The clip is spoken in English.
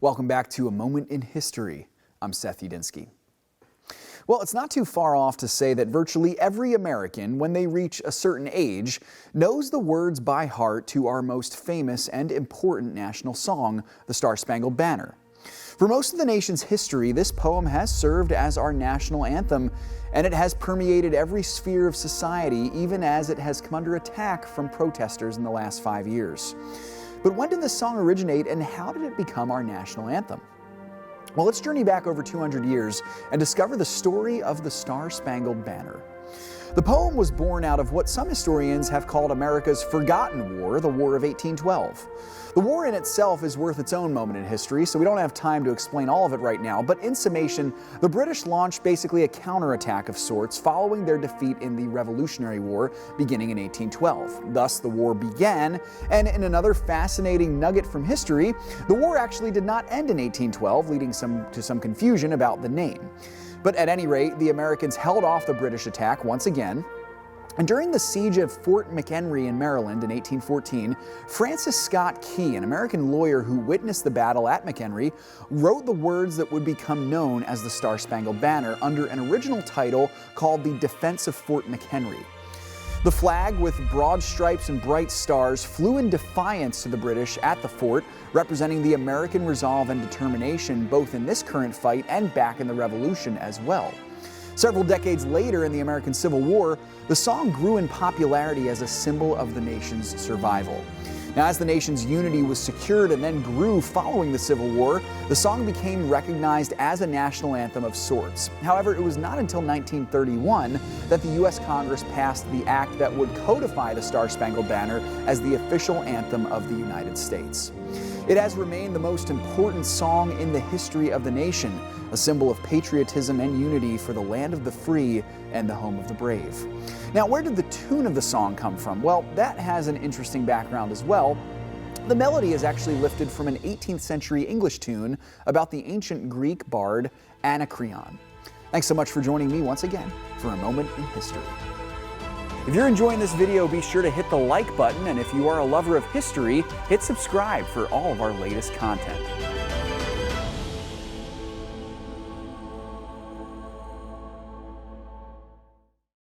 Welcome back to A Moment in History. I'm 𝙎𝙐𝘽𝙎𝘾𝙍𝑎𝑏. Well, it's not too far off to say that virtually every American, when they reach a certain age, knows the words by heart to our most famous and important national song, the Star Spangled Banner. For most of the nation's history, this poem has served as our national anthem, and it has permeated every sphere of society, even as it has come under attack from protesters in the last 5 years. But when did this song originate, and how did it become our national anthem? Well, let's journey back over 200 years and discover the story of the Star Spangled Banner. The poem was born out of what some historians have called America's forgotten war, the War of 1812. The war in itself is worth its own moment in history, so we don't have time to explain all of it right now, but in summation, the British launched basically a counterattack of sorts following their defeat in the Revolutionary War beginning in 1812. Thus, the war began, and in another fascinating nugget from history, the war actually did not end in 1812, leading to some confusion about the name. But at any rate, the Americans held off the British attack once again. And during the siege of Fort McHenry in Maryland in 1814, Francis Scott Key, an American lawyer who witnessed the battle at McHenry, wrote the words that would become known as the Star Spangled Banner under an original title called the Defense of Fort McHenry. The flag, with broad stripes and bright stars, flew in defiance to the British at the fort, representing the American resolve and determination both in this current fight and back in the Revolution as well. Several decades later in the American Civil War, the song grew in popularity as a symbol of the nation's survival. Now, as the nation's unity was secured and then grew following the Civil War, the song became recognized as a national anthem of sorts. However, it was not until 1931 that the U.S. Congress passed the act that would codify the Star Spangled Banner as the official anthem of the United States. It has remained the most important song in the history of the nation, a symbol of patriotism and unity for the land of the free and the home of the brave. Now, where did the tune of the song come from? Well, that has an interesting background as well. The melody is actually lifted from an 18th century English tune about the ancient Greek bard Anacreon. Thanks so much for joining me once again for A Moment in History. If you're enjoying this video, be sure to hit the like button, and if you are a lover of history, hit subscribe for all of our latest content.